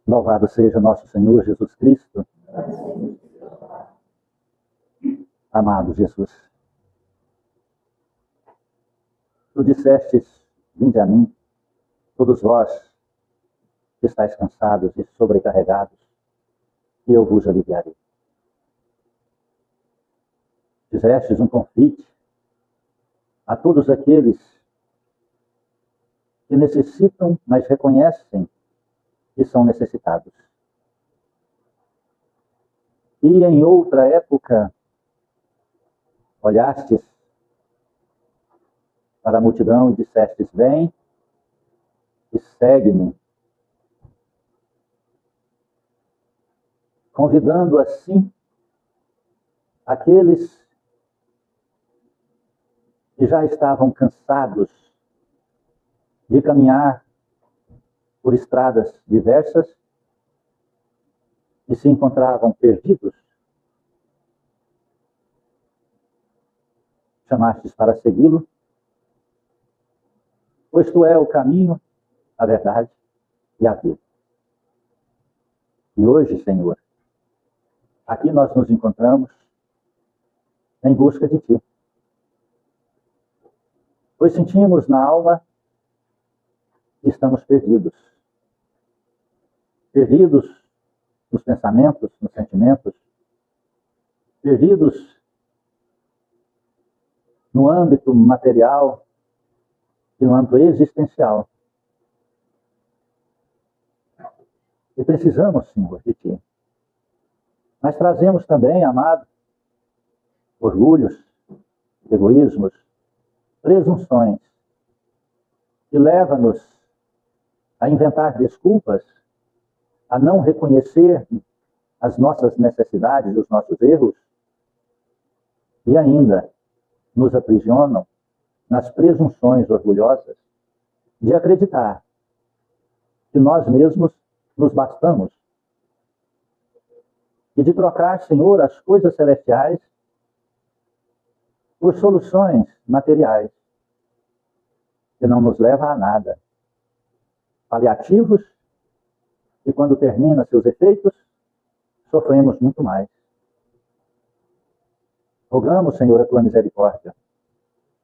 Louvado seja nosso Senhor Jesus Cristo. Amado Jesus, tu dissestes, vinde a mim, todos vós que estáis cansados e sobrecarregados, e eu vos aliviarei. Fizestes um convite a todos aqueles que necessitam, mas reconhecem que são necessitados. E em outra época, olhastes para a multidão e dissestes, vem e segue-me, convidando assim aqueles que já estavam cansados de caminhar por estradas diversas e se encontravam perdidos. Chamastes para segui-lo, pois tu é o caminho, a verdade e a vida. E hoje, Senhor, aqui nós nos encontramos em busca de Ti. Pois sentimos na alma que estamos perdidos. Perdidos nos pensamentos, nos sentimentos. Perdidos no âmbito material e no âmbito existencial. E precisamos, Senhor, de Ti. Mas trazemos também, amado, orgulhos, egoísmos, presunções, que leva-nos a inventar desculpas, a não reconhecer as nossas necessidades, os nossos erros, e ainda nos aprisionam nas presunções orgulhosas de acreditar que nós mesmos nos bastamos e de trocar, Senhor, as coisas celestiais por soluções materiais que não nos levam a nada. Paliativos, e quando termina seus efeitos, sofremos muito mais. Rogamos, Senhor, a Tua misericórdia.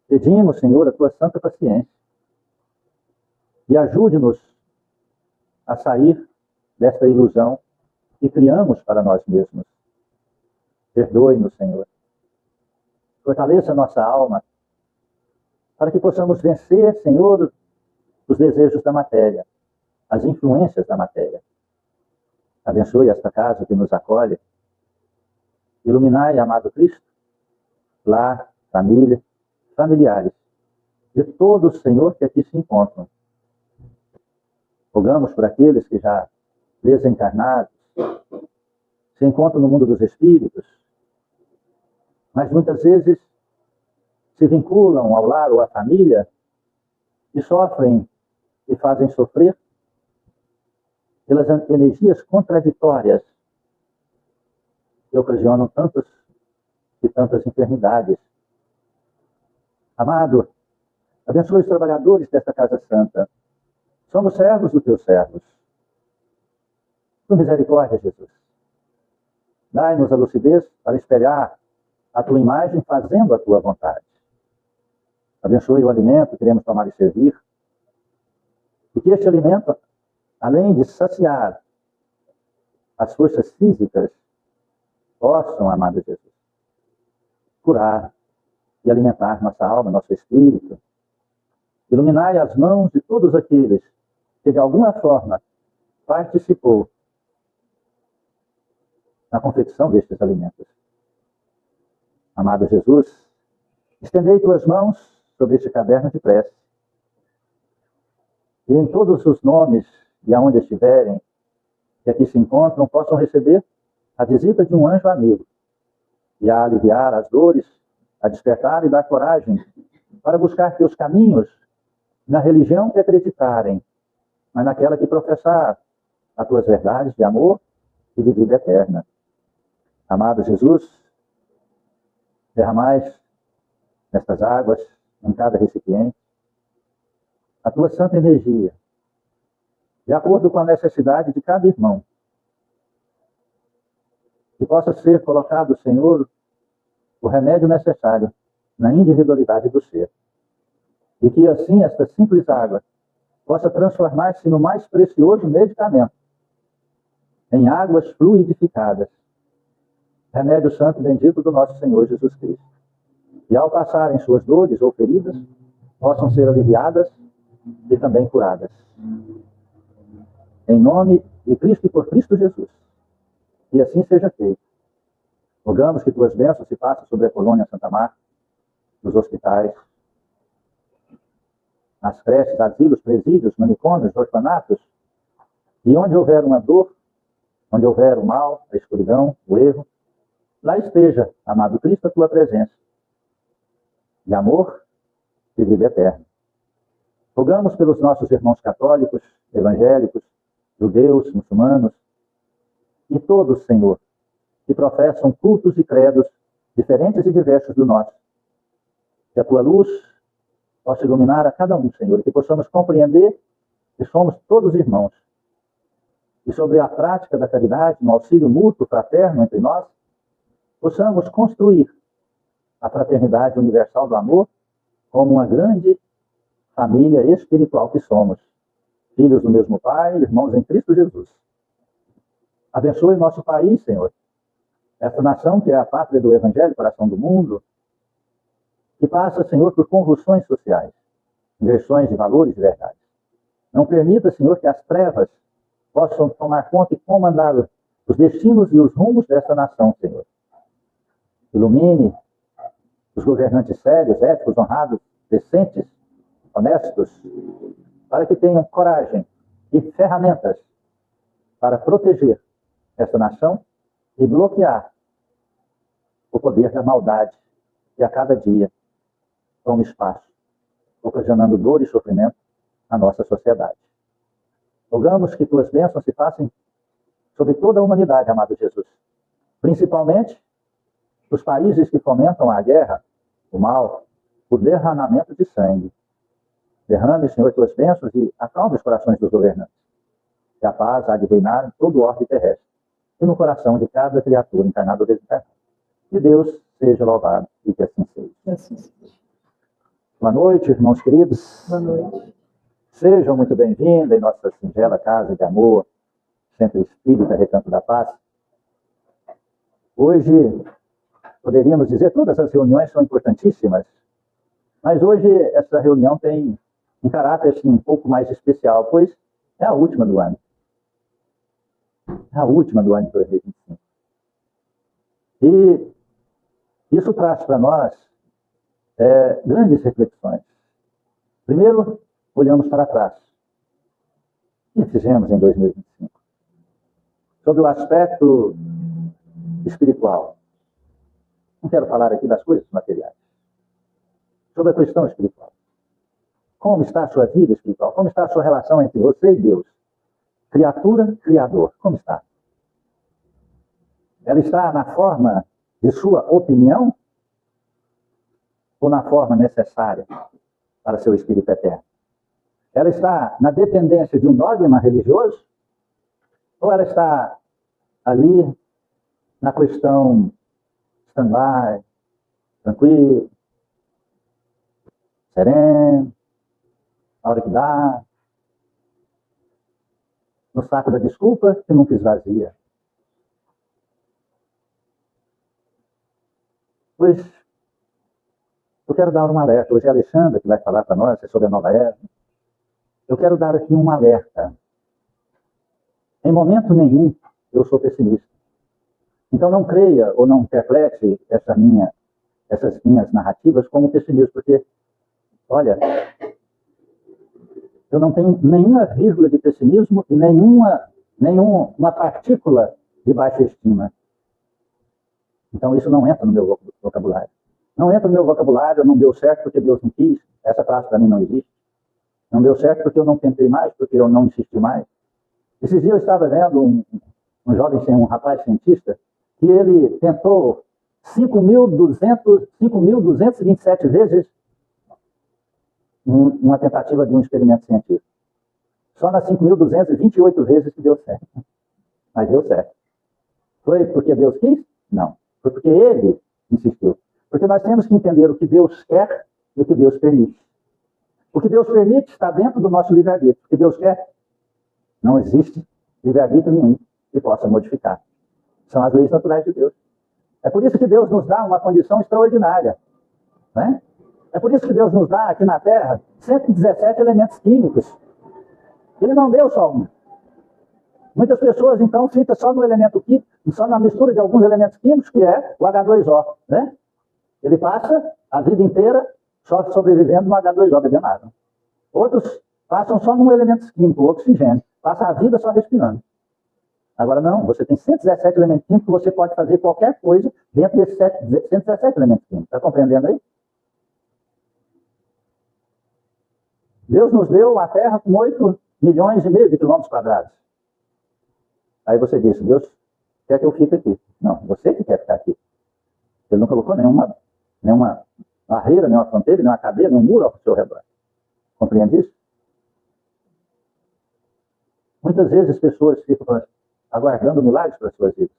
Pedimos, Senhor, a Tua santa paciência. E ajude-nos a sair desta ilusão que criamos para nós mesmos. Perdoe-nos, Senhor. Fortaleça nossa alma, para que possamos vencer, Senhor, os desejos da matéria, as influências da matéria. Abençoe esta casa que nos acolhe. Iluminai, amado Cristo, lar, família, familiares, de todos, Senhor, que aqui se encontram. Rogamos por aqueles que já desencarnados, se encontram no mundo dos espíritos, mas muitas vezes se vinculam ao lar ou à família e sofrem e fazem sofrer pelas energias contraditórias que ocasionam tantas e tantas enfermidades. Amado, abençoe os trabalhadores desta Casa Santa. Somos servos dos Teus servos. Com misericórdia, Jesus. Dai-nos a lucidez para esperar a Tua imagem fazendo a Tua vontade. Abençoe o alimento que queremos tomar e servir. E que este alimento, além de saciar as forças físicas, possam, amado Jesus, curar e alimentar nossa alma, nosso espírito. Iluminai as mãos de todos aqueles que, de alguma forma, participou na confecção destes alimentos. Amado Jesus, estendei Tuas mãos sobre este caderno de prece. E em todos os nomes e aonde estiverem, que aqui se encontram, possam receber a visita de um anjo amigo e a aliviar as dores, a despertar e dar coragem para buscar Teus caminhos na religião que acreditarem, mas naquela que professar as Tuas verdades de amor e de vida eterna. Amado Jesus, derramais nestas águas, em cada recipiente, a Tua santa energia, de acordo com a necessidade de cada irmão. Que possa ser colocado, Senhor, o remédio necessário na individualidade do ser. E que assim esta simples água possa transformar-se no mais precioso medicamento, em águas fluidificadas. Remédio santo bendito do nosso Senhor Jesus Cristo. E ao passarem suas dores ou feridas, possam ser aliviadas e também curadas. Em nome de Cristo e por Cristo Jesus. E assim seja feito. Rogamos que tuas bênçãos se passem sobre a colônia Santa Marta, nos hospitais, nas creches, asilos, presídios, manicômios, orfanatos, e onde houver uma dor, onde houver o mal, a escuridão, o erro, lá esteja, amado Cristo, a tua presença, de amor e vida eterna. Rogamos pelos nossos irmãos católicos, evangélicos, judeus, muçulmanos, e todos, Senhor, que professam cultos e credos diferentes e diversos do nosso. Que a tua luz possa iluminar a cada um, Senhor, e que possamos compreender que somos todos irmãos. E sobre a prática da caridade, no auxílio mútuo, fraterno entre nós, possamos construir a fraternidade universal do amor como uma grande família espiritual que somos. Filhos do mesmo Pai, irmãos em Cristo Jesus. Abençoe o nosso país, Senhor. Esta nação que é a pátria do Evangelho, coração do mundo, que passa, Senhor, por convulsões sociais, inversões de valores e verdades. Não permita, Senhor, que as trevas possam tomar conta e comandar os destinos e os rumos desta nação, Senhor. Ilumine os governantes sérios, éticos, honrados, decentes, honestos, para que tenham coragem e ferramentas para proteger esta nação e bloquear o poder da maldade que a cada dia toma espaço, ocasionando dor e sofrimento à nossa sociedade. Rogamos que tuas bênçãos se façam sobre toda a humanidade, amado Jesus. Principalmente os países que fomentam a guerra, o mal, o derramamento de sangue. Derrame, Senhor, tuas bênçãos e acalme os corações dos governantes. Que a paz há de reinar em todo o orbe terrestre e no coração de cada criatura encarnada ou desencarnada. Que Deus seja louvado e que assim seja. Boa noite, irmãos queridos. Boa noite. Sejam muito bem-vindos em nossa singela casa de amor, Centro Espírita Recanto da Paz. Hoje, poderíamos dizer, todas as reuniões são importantíssimas, mas hoje essa reunião tem um caráter assim, um pouco mais especial, pois é a última do ano. É a última do ano de 2025. E isso traz para nós grandes reflexões. Primeiro, olhamos para trás. O que fizemos em 2025? Sobre o aspecto espiritual. Não quero falar aqui das coisas materiais. Sobre a questão espiritual. Como está a sua vida espiritual? Como está a sua relação entre você e Deus? Criatura, Criador. Como está? Ela está na forma de sua opinião ou na forma necessária para seu espírito eterno? Ela está na dependência de um dogma religioso? Ou ela está ali na questão stand-by, tranquilo, sereno, a hora que dá, no saco da desculpa que nunca esvazia? Pois, eu quero dar um alerta. Hoje é a Alexandra que vai falar para nós sobre a nova era. Eu quero dar aqui um alerta. Em momento nenhum eu sou pessimista. Então não creia ou não interprete essas minhas narrativas como pessimismo, porque, olha, eu não tenho nenhuma vírgula de pessimismo e nenhuma partícula de baixa estima. Então isso não entra no meu vocabulário. Não entra no meu vocabulário, não deu certo porque Deus não quis. Essa frase para mim não existe. Não deu certo porque eu não tentei mais, porque eu não insisti mais. Esses dias eu estava vendo um rapaz cientista, que ele tentou 5.227 vezes uma tentativa de um experimento científico. Só nas 5.228 vezes que deu certo. Mas deu certo. Foi porque Deus quis? Não. Foi porque Ele insistiu. Porque nós temos que entender o que Deus quer e o que Deus permite. O que Deus permite está dentro do nosso livre-arbítrio. O que Deus quer, não existe livre-arbítrio nenhum que possa modificar. São as leis naturais de Deus. É por isso que Deus nos dá uma condição extraordinária. Né? É por isso que Deus nos dá aqui na Terra 117 elementos químicos. Ele não deu só um. Muitas pessoas, então, ficam só no elemento químico, só na mistura de alguns elementos químicos, que é o H2O. Né? Ele passa a vida inteira só sobrevivendo no H2O, bebendo água. Outros passam só num elemento químico, o oxigênio. Passa a vida só respirando. Agora não, você tem 117 elementos químicos, você pode fazer qualquer coisa dentro desses 117 elementos químicos. Está compreendendo aí? Deus nos deu a Terra com 8,5 milhões de quilômetros quadrados. Aí você diz, Deus quer que eu fique aqui. Não, você que quer ficar aqui. Ele não colocou nenhuma barreira, nenhuma fronteira, nenhuma cadeia, nenhum muro ao seu redor. Compreende isso? Muitas vezes as pessoas ficam aguardando milagres para as suas vidas.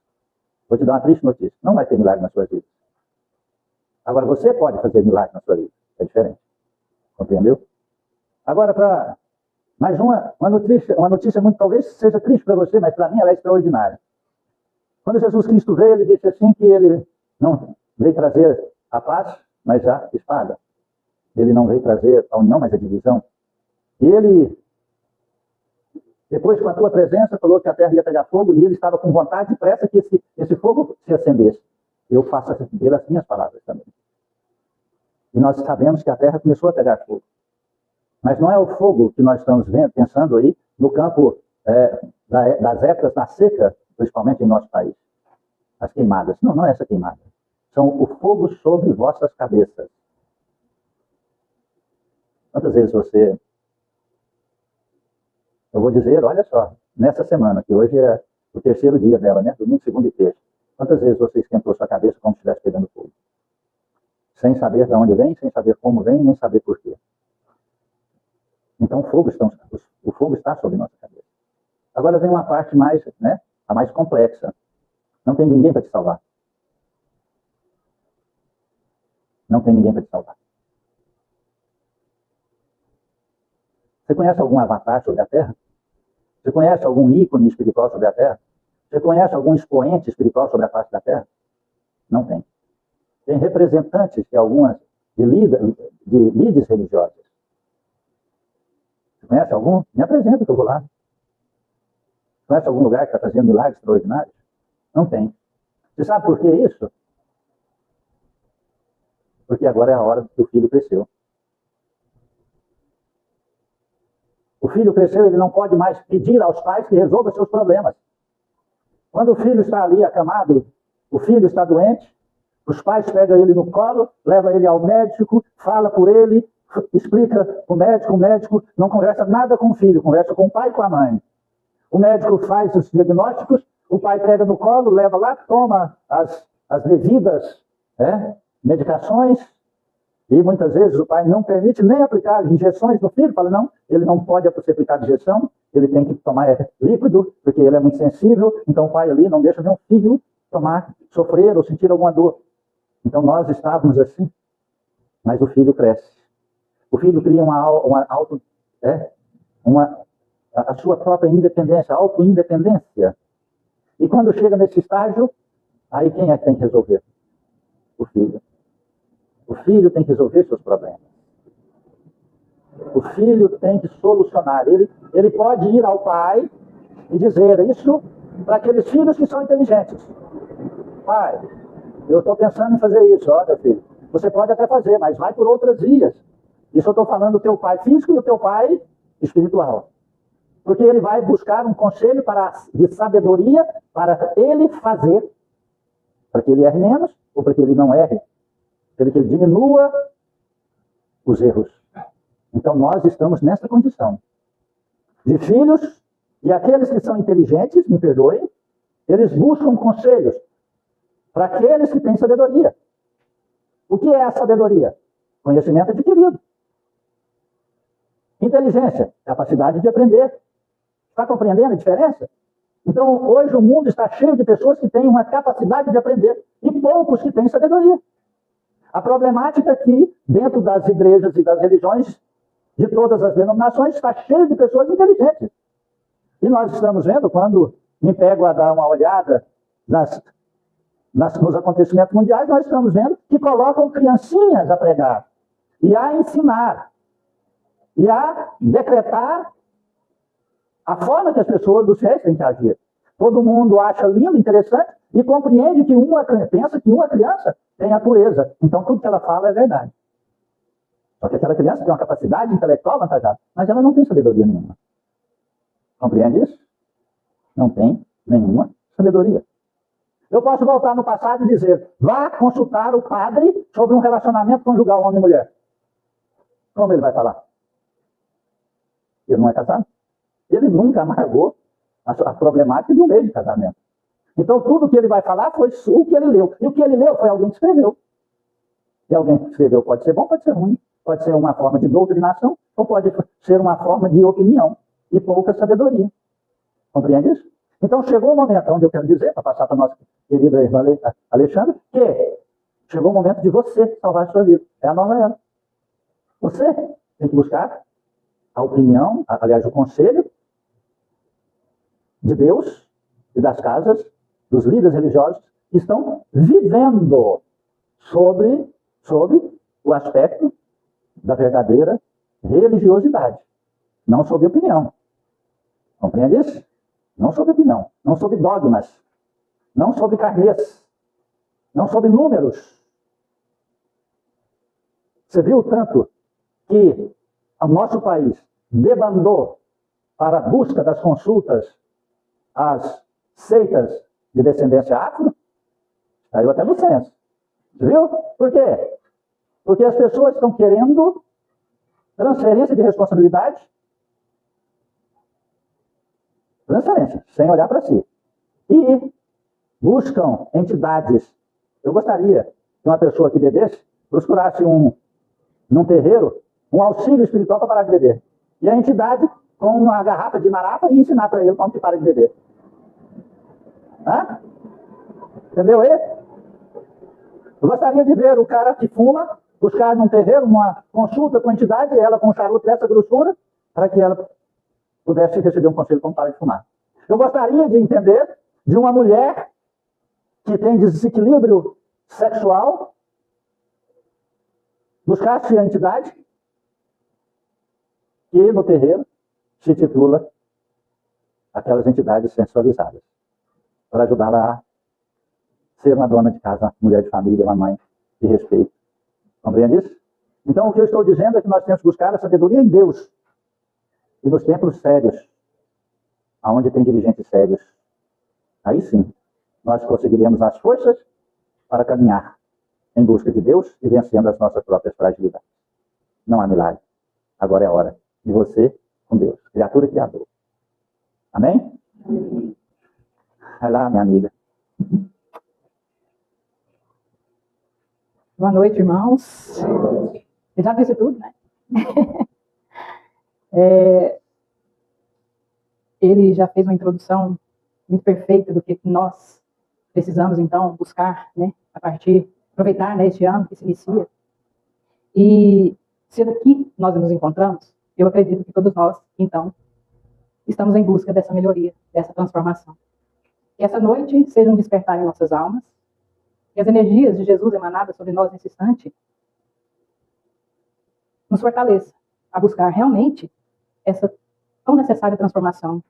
Vou te dar uma triste notícia. Não vai ter milagre na sua vida. Agora, você pode fazer milagre na sua vida. É diferente. Compreendeu? Agora, para mais uma notícia muito, talvez seja triste para você, mas para mim ela é extraordinária. Quando Jesus Cristo veio, ele disse assim que ele não veio trazer a paz, mas a espada. Ele não veio trazer a união, mas a divisão. E ele, depois com a tua presença, falou que a terra ia pegar fogo, e ele estava com vontade e pressa que esse fogo se acendesse. Eu faço acender as minhas palavras também. E nós sabemos que a terra começou a pegar fogo. Mas não é o fogo que nós estamos vendo, pensando aí no campo das épocas da seca, principalmente em nosso país. As queimadas. Não, não é essa queimada. São o fogo sobre vossas cabeças. Quantas vezes você... Eu vou dizer, olha só, nessa semana, que hoje é o terceiro dia dela, né? Domingo, segunda e terça. Quantas vezes você esquentou sua cabeça como se estivesse pegando fogo? Sem saber de onde vem, sem saber como vem, nem saber por quê. Então o fogo está sobre nossa cabeça. Agora vem uma parte mais, né, a mais complexa. Não tem ninguém para te salvar. Não tem ninguém para te salvar. Você conhece algum avatar sobre a Terra? Você conhece algum ícone espiritual sobre a Terra? Você conhece algum expoente espiritual sobre a face da Terra? Não tem. Tem representantes de algumas de líderes religiosas. Você conhece algum? Me apresenta que eu vou lá. Conhece algum lugar que está fazendo milagres extraordinários? Não tem. Você sabe por que isso? Porque agora é a hora que o filho cresceu. O filho cresceu, ele não pode mais pedir aos pais que resolvam seus problemas. Quando o filho está ali acamado, o filho está doente, os pais pegam ele no colo, levam ele ao médico, fala por ele, explica para o médico não conversa nada com o filho, conversa com o pai e com a mãe. O médico faz os diagnósticos, o pai pega no colo, leva lá, toma as devidas medicações, e muitas vezes o pai não permite nem aplicar injeções no filho, fala não, ele não pode aplicar injeção, ele tem que tomar líquido, porque ele é muito sensível, então o pai ali não deixa nenhum filho sofrer ou sentir alguma dor. Então nós estávamos assim, mas o filho cresce. O filho cria a sua própria independência, auto-independência. E quando chega nesse estágio, aí quem é que tem que resolver? O filho. O filho tem que resolver seus problemas. O filho tem que solucionar. Ele pode ir ao pai e dizer isso para aqueles filhos que são inteligentes. Pai, eu estou pensando em fazer isso. Olha, filho, você pode até fazer, mas vai por outras vias. Isso eu estou falando do teu pai físico e do teu pai espiritual. Porque ele vai buscar um conselho de sabedoria para ele fazer, para que ele erre menos ou para que ele não erre, para que ele diminua os erros. Então nós estamos nessa condição de filhos, e aqueles que são inteligentes, me perdoem, eles buscam conselhos para aqueles que têm sabedoria. O que é a sabedoria? Conhecimento adquirido. Inteligência, capacidade de aprender Está compreendendo a diferença? Então, hoje o mundo está cheio de pessoas que têm uma capacidade de aprender e poucos que têm sabedoria. A problemática é que, dentro das igrejas e das religiões, de todas as denominações, está cheio de pessoas inteligentes. E nós estamos vendo, quando me pego a dar uma olhada nos acontecimentos mundiais, nós estamos vendo que colocam criancinhas a pregar, e a ensinar, e a decretar a forma que as pessoas dos fiéis têm que agir. Todo mundo acha lindo, interessante, e compreende que pensa que uma criança tem a pureza. Então, tudo que ela fala é verdade. Só que aquela criança tem uma capacidade intelectual avantajada, mas ela não tem sabedoria nenhuma. Compreende isso? Não tem nenhuma sabedoria. Eu posso voltar no passado e dizer, vá consultar o padre sobre um relacionamento conjugal homem e mulher. Como ele vai falar? Ele não é casado. Ele nunca amargou a problemática de um mês de casamento. Então, tudo que ele vai falar foi o que ele leu. E o que ele leu foi alguém que escreveu. E alguém que escreveu pode ser bom, pode ser ruim. Pode ser uma forma de doutrinação, ou pode ser uma forma de opinião e pouca sabedoria. Compreende isso? Então, chegou o momento, onde eu quero dizer, para passar para o nosso querido Alexandre, que chegou o momento de você salvar a sua vida. É a nova era. Você tem que buscar a opinião, aliás, o conselho de Deus e das casas, dos líderes religiosos, que estão vivendo sobre o aspecto da verdadeira religiosidade. Não sob opinião. Compreende isso? Não sob opinião. Não sob dogmas. Não sob carnês. Não sob números. Você viu tanto que o nosso país debandou para a busca das consultas às seitas de descendência afro? Saiu até no censo. Viu? Por quê? Porque as pessoas estão querendo transferência de responsabilidade. Transferência, sem olhar para si. E buscam entidades. Eu gostaria que uma pessoa que bebesse procurasse num terreiro um auxílio espiritual para parar de beber. E a entidade com uma garrafa de marapa e ensinar para ele como que para de beber. Hã? Entendeu aí? Eu gostaria de ver o cara que fuma buscar num terreiro uma consulta com a entidade, ela com um charuto dessa grossura, para que ela pudesse receber um conselho como parar de fumar. Eu gostaria de entender de uma mulher que tem desequilíbrio sexual, buscasse a entidade que no terreiro se titula aquelas entidades sensualizadas, para ajudá-la a ser uma dona de casa, mulher de família, uma mãe de respeito. Compreende isso? Então, o que eu estou dizendo é que nós temos que buscar a sabedoria em Deus e nos templos sérios, aonde tem dirigentes sérios. Aí sim, nós conseguiremos as forças para caminhar em busca de Deus e vencendo as nossas próprias fragilidades. Não há milagre. Agora é a hora de você com Deus, criatura criadora. Amém? Vai lá, minha amiga. Boa noite, irmãos. Eu já disse tudo, né? Ele já fez uma introdução muito perfeita do que nós precisamos, então, buscar, né? Aproveitar, né, este ano que se inicia. E se daqui nós nos encontramos, eu acredito que todos nós, então, estamos em busca dessa melhoria, dessa transformação. Que essa noite seja um despertar em nossas almas, que as energias de Jesus emanadas sobre nós nesse instante nos fortaleça a buscar realmente essa tão necessária transformação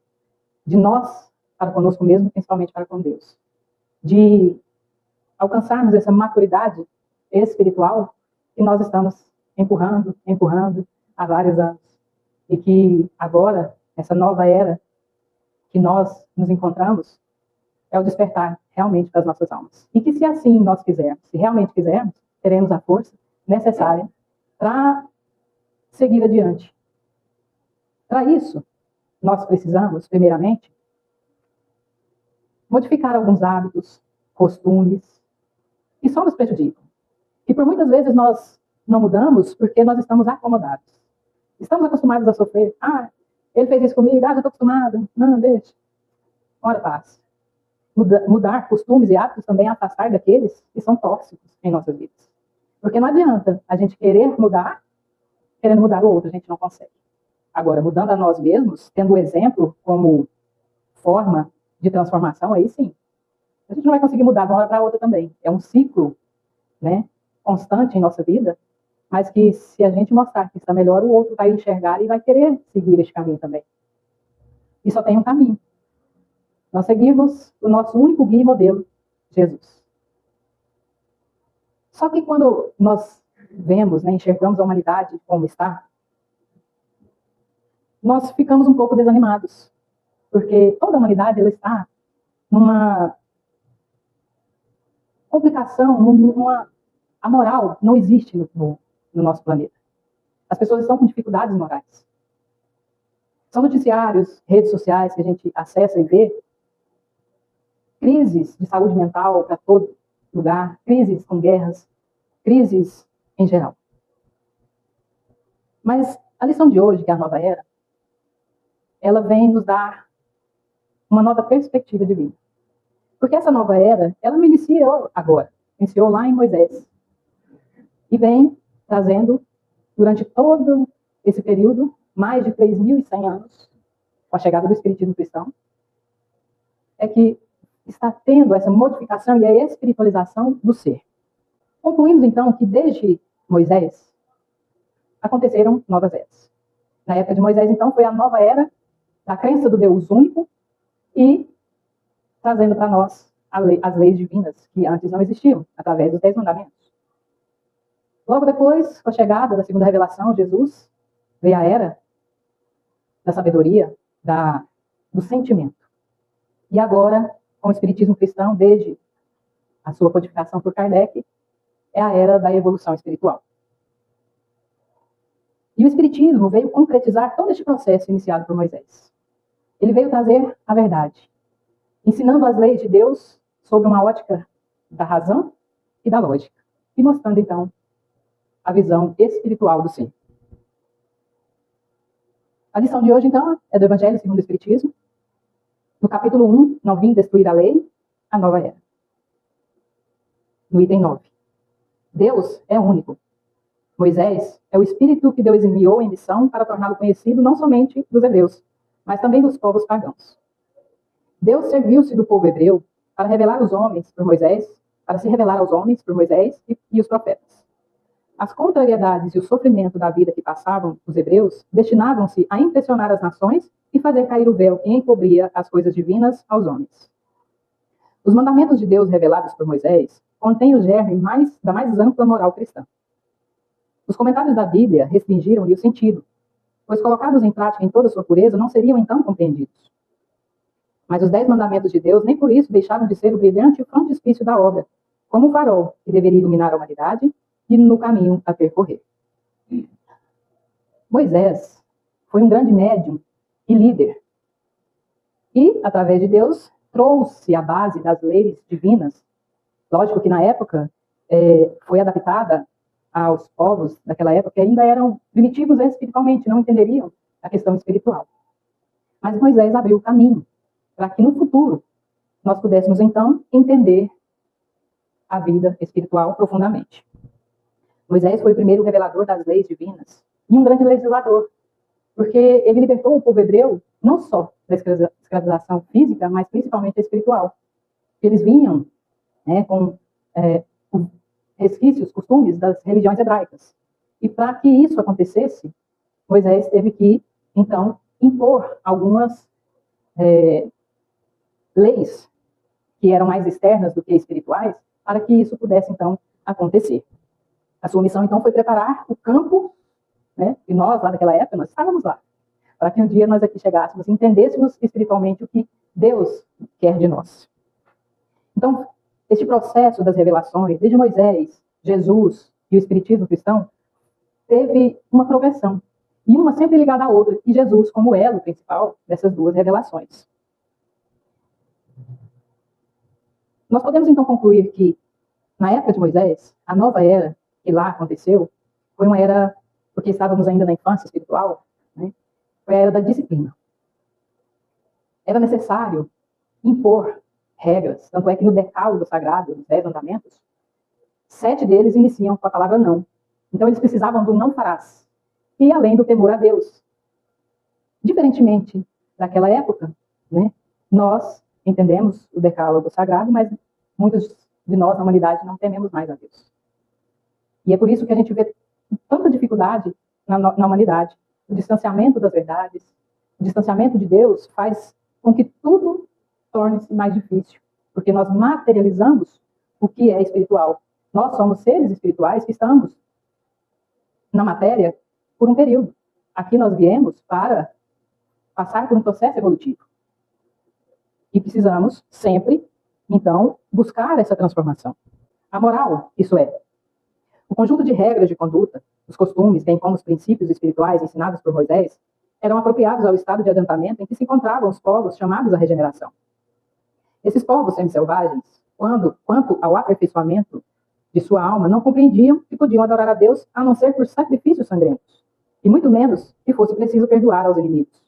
de nós para conosco mesmo, principalmente para com Deus. De alcançarmos essa maturidade espiritual que nós estamos empurrando há vários anos. E que agora, essa nova era que nós nos encontramos, é o despertar realmente das nossas almas. E que se assim nós quisermos, se realmente quisermos, teremos a força necessária para seguir adiante. Para isso, nós precisamos, primeiramente, modificar alguns hábitos, costumes, que só nos prejudicam. E por muitas vezes nós não mudamos porque nós estamos acomodados. Estamos acostumados a sofrer. Ele fez isso comigo, já estou acostumado. Não, deixa. Ora, paz. Mudar costumes e hábitos também é afastar daqueles que são tóxicos em nossas vidas. Porque não adianta a gente querer mudar, querendo mudar o outro, a gente não consegue. Agora, mudando a nós mesmos, tendo o exemplo como forma de transformação, aí sim. A gente não vai conseguir mudar de uma hora para outra também. É um ciclo, né, constante em nossa vida, mas que se a gente mostrar que está melhor, o outro vai enxergar e vai querer seguir este caminho também. E só tem um caminho. Nós seguimos o nosso único guia e modelo, Jesus. Só que quando nós vemos, né, enxergamos a humanidade como está, nós ficamos um pouco desanimados. Porque toda a humanidade ela está numa complicação, a moral não existe no nosso planeta. As pessoas estão com dificuldades morais. São noticiários, redes sociais que a gente acessa e vê, crises de saúde mental para todo lugar, crises com guerras, crises em geral. Mas a lição de hoje, que é a nova era, ela vem nos dar uma nova perspectiva de vida. Porque essa nova era, ela não iniciou agora, iniciou lá em Moisés. E vem trazendo, durante todo esse período, mais de 3.100 anos, com a chegada do Espiritismo cristão, é que está tendo essa modificação e a espiritualização do ser. Concluímos, então, que desde Moisés aconteceram novas eras. Na época de Moisés, então, foi a nova era da crença do Deus único e trazendo para nós as leis divinas que antes não existiam, através dos 10 mandamentos. Logo depois, com a chegada da segunda revelação, Jesus, veio a era da sabedoria, do sentimento. E agora, com o Espiritismo cristão, desde a sua codificação por Kardec, é a era da evolução espiritual. E o Espiritismo veio concretizar todo este processo iniciado por Moisés. Ele veio trazer a verdade, ensinando as leis de Deus sob uma ótica da razão e da lógica, e mostrando, então, a visão espiritual do ser. A lição de hoje, então, é do Evangelho segundo o Espiritismo. No capítulo 1, não vim destruir a lei, a nova era. No item 9. Deus é único. Moisés é o Espírito que Deus enviou em missão para torná-lo conhecido não somente dos hebreus, mas também dos povos pagãos. Deus serviu-se do povo hebreu para revelar os homens por Moisés, para se revelar aos homens por Moisés e os profetas. As contrariedades e o sofrimento da vida que passavam os hebreus destinavam-se a impressionar as nações e fazer cair o véu que encobria as coisas divinas aos homens. Os mandamentos de Deus revelados por Moisés contêm o germe da mais ampla moral cristã. Os comentários da Bíblia restringiram-lhe o sentido, pois colocados em prática em toda sua pureza não seriam então compreendidos. Mas os 10 mandamentos de Deus nem por isso deixaram de ser o brilhante frontispício da obra, como o farol que deveria iluminar a humanidade e no caminho a percorrer. Moisés foi um grande médium e líder. E, através de Deus, trouxe a base das leis divinas. Lógico que na época foi adaptada aos povos daquela época que ainda eram primitivos espiritualmente, não entenderiam a questão espiritual. Mas Moisés abriu o caminho para que no futuro nós pudéssemos então entender a vida espiritual profundamente. Moisés foi o primeiro revelador das leis divinas e um grande legislador, porque ele libertou o povo hebreu não só da escravização física, mas principalmente espiritual. Eles vinham com resquícios, costumes das religiões hebraicas. E para que isso acontecesse, Moisés teve que, então, impor algumas leis que eram mais externas do que espirituais, para que isso pudesse, então, acontecer. A sua missão, então, foi preparar o campo, né? E nós, lá naquela época, nós estávamos lá, para que um dia nós aqui chegássemos e entendêssemos espiritualmente o que Deus quer de nós. Então, este processo das revelações, desde Moisés, Jesus e o Espiritismo cristão, teve uma progressão, e uma sempre ligada à outra, e Jesus como o elo principal dessas duas revelações. Nós podemos, então, concluir que, na época de Moisés, a nova era que lá aconteceu, foi uma era, porque estávamos ainda na infância espiritual, né? foi a era da disciplina. Era necessário impor regras, tanto é que no decálogo sagrado, dos 10 mandamentos, 7 deles iniciam com a palavra não. Então eles precisavam do não farás, e além do temor a Deus. Diferentemente daquela época, né, nós entendemos o decálogo sagrado, mas muitos de nós na humanidade não tememos mais a Deus. E é por isso que a gente vê tanta dificuldade na humanidade. O distanciamento das verdades, o distanciamento de Deus faz com que tudo torne-se mais difícil, porque nós materializamos o que é espiritual. Nós somos seres espirituais que estamos na matéria por um período. Aqui nós viemos para passar por um processo evolutivo. E precisamos sempre, então, buscar essa transformação. A moral, isso é, o conjunto de regras de conduta, os costumes, bem como os princípios espirituais ensinados por Moisés, eram apropriados ao estado de adiantamento em que se encontravam os povos chamados à regeneração. Esses povos semi-selvagens, quanto ao aperfeiçoamento de sua alma, não compreendiam que podiam adorar a Deus a não ser por sacrifícios sangrentos, e muito menos que fosse preciso perdoar aos inimigos.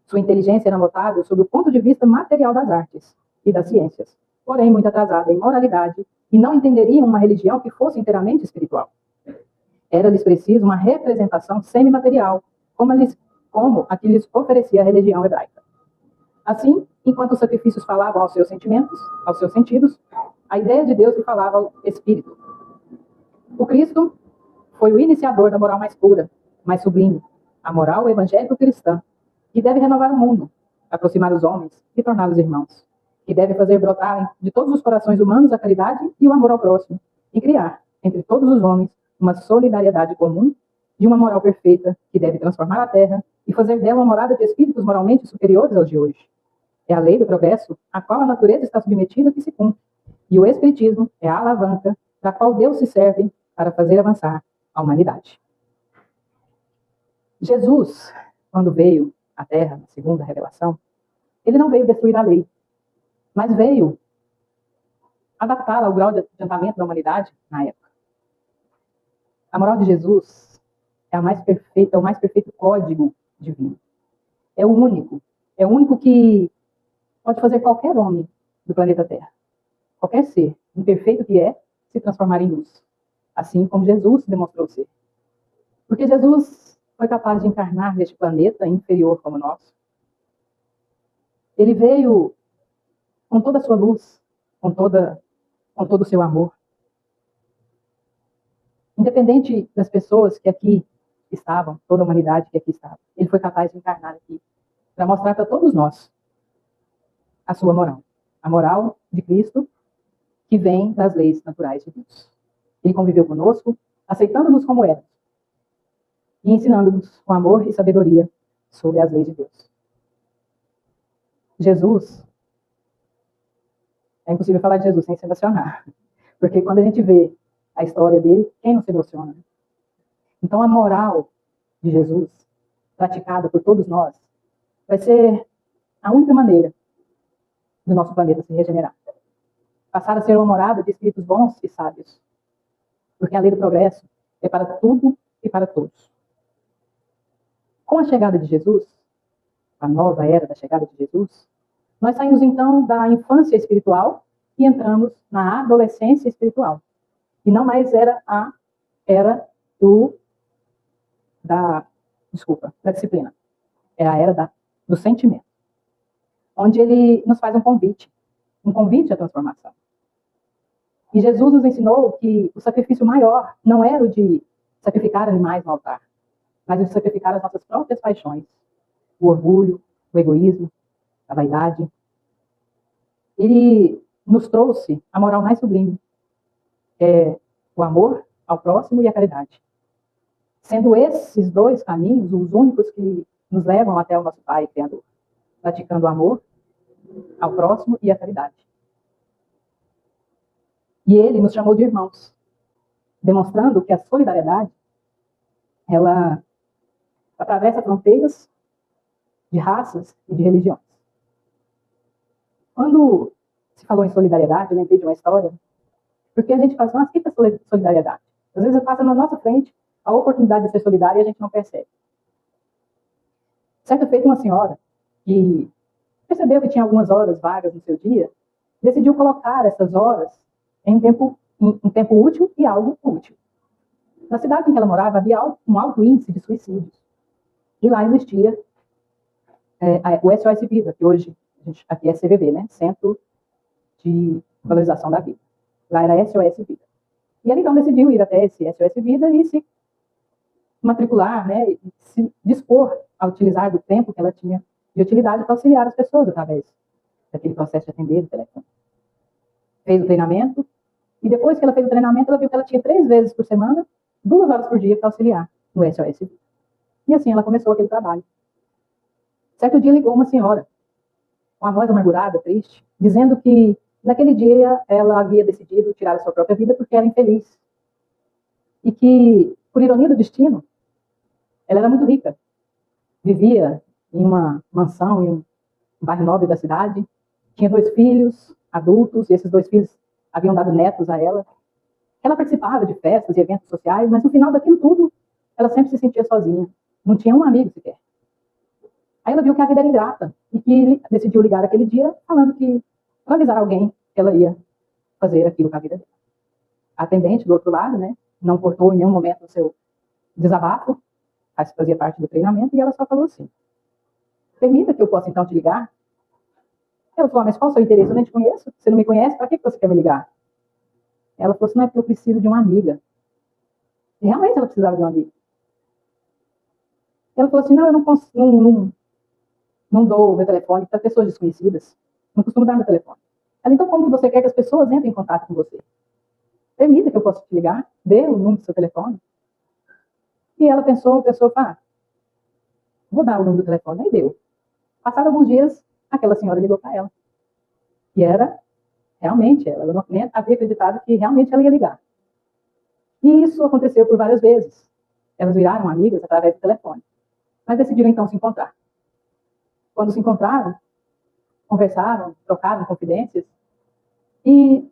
Sua inteligência era notável sob o ponto de vista material das artes e das ciências, porém muito atrasada em moralidade, e não entenderiam uma religião que fosse inteiramente espiritual. Era-lhes preciso uma representação semimaterial, como a que lhes oferecia a religião hebraica. Assim, enquanto os sacrifícios falavam aos seus sentimentos, aos seus sentidos, a ideia de Deus lhe falava ao espírito. O Cristo foi o iniciador da moral mais pura, mais sublime, a moral evangélico-cristã, que deve renovar o mundo, aproximar os homens e torná-los irmãos, que deve fazer brotar de todos os corações humanos a caridade e o amor ao próximo, e criar, entre todos os homens, uma solidariedade comum de uma moral perfeita que deve transformar a terra e fazer dela uma morada de espíritos moralmente superiores aos de hoje. É a lei do progresso a qual a natureza está submetida que se cumpre, e o espiritismo é a alavanca da qual Deus se serve para fazer avançar a humanidade. Jesus, quando veio à Terra, na segunda revelação, ele não veio destruir a lei, mas veio adaptá-la ao grau de adiantamento da humanidade na época. A moral de Jesus é o mais perfeito código divino. É o único que pode fazer qualquer homem do planeta Terra, qualquer ser, imperfeito que é, se transformar em luz, assim como Jesus demonstrou ser. Porque Jesus foi capaz de encarnar neste planeta inferior como o nosso. Ele veio com toda a sua luz, com todo o seu amor. Independente das pessoas que aqui estavam, toda a humanidade que aqui estava, ele foi capaz de encarnar aqui para mostrar para todos nós a sua moral. A moral de Cristo que vem das leis naturais de Deus. Ele conviveu conosco, aceitando-nos como éramos e ensinando-nos com amor e sabedoria sobre as leis de Deus. Jesus, é impossível falar de Jesus sem se emocionar, porque quando a gente vê a história dele, quem não se emociona? Então a moral de Jesus, praticada por todos nós, vai ser a única maneira do nosso planeta se regenerar. Passar a ser uma morada de espíritos bons e sábios, porque a lei do progresso é para tudo e para todos. Com a chegada de Jesus, a nova era da chegada de Jesus, nós saímos então da infância espiritual e entramos na adolescência espiritual. E não mais era a era da disciplina. É a era do sentimento. Onde ele nos faz um convite à transformação. E Jesus nos ensinou que o sacrifício maior não era o de sacrificar animais no altar, mas o de sacrificar as nossas próprias paixões, o orgulho, o egoísmo, a vaidade. Ele nos trouxe a moral mais sublime, o amor ao próximo e a caridade. Sendo esses dois caminhos os únicos que nos levam até o nosso Pai Criador, praticando o amor ao próximo e a caridade. E ele nos chamou de irmãos, demonstrando que a solidariedade, ela atravessa fronteiras de raças e de religiões. Quando se falou em solidariedade, eu lembrei de uma história, porque a gente fala, mas o que é solidariedade? Às vezes passa na nossa frente a oportunidade de ser solidário e a gente não percebe. Certa feita, uma senhora que percebeu que tinha algumas horas vagas no seu dia, decidiu colocar essas horas em um tempo útil e algo útil. Na cidade em que ela morava, havia um alto índice de suicídios. E lá existia o SOS Vida, que hoje aqui é CVV, né? Centro de Valorização da Vida. Lá era SOS Vida. E ela então decidiu ir até esse SOS Vida e se matricular, né? E se dispor a utilizar do tempo que ela tinha de utilidade para auxiliar as pessoas através daquele processo de atender o telefone. Fez o treinamento, e depois que ela fez o treinamento, ela viu que ela tinha 3 vezes por semana, 2 horas por dia para auxiliar no SOS Vida. E assim ela começou aquele trabalho. Certo dia ligou uma senhora, com a voz amargurada, triste, dizendo que naquele dia ela havia decidido tirar a sua própria vida porque era infeliz. E que, por ironia do destino, ela era muito rica. Vivia em uma mansão, em um bairro nobre da cidade, tinha 2 filhos adultos, e esses 2 filhos haviam dado netos a ela. Ela participava de festas e eventos sociais, mas no final daquilo tudo, ela sempre se sentia sozinha. Não tinha um amigo sequer. Aí ela viu que a vida era ingrata e que decidiu ligar aquele dia falando que, para avisar alguém que ela ia fazer aquilo com a vida dela. A atendente, do outro lado, né, não cortou em nenhum momento o seu desabafo, fazia parte do treinamento, e ela só falou assim: permita que eu possa então te ligar? Ela falou: mas qual o seu interesse? Eu nem te conheço. Você não me conhece? Para que você quer me ligar? Ela falou assim: não, é porque eu preciso de uma amiga. E realmente ela precisava de uma amiga. Ela falou assim: não, eu não dou meu telefone para pessoas desconhecidas. Não costumo dar meu telefone. Ela: então como que você quer que as pessoas entrem em contato com você? Permita que eu possa te ligar, dê o número do seu telefone. E ela pensou, vou dar o número do telefone. Aí deu. Passados alguns dias, aquela senhora ligou para ela. E era realmente ela. Ela não havia acreditado que realmente ela ia ligar. E isso aconteceu por várias vezes. Elas viraram amigas através do telefone. Mas decidiram então se encontrar. Quando se encontraram, conversaram, trocaram confidências. E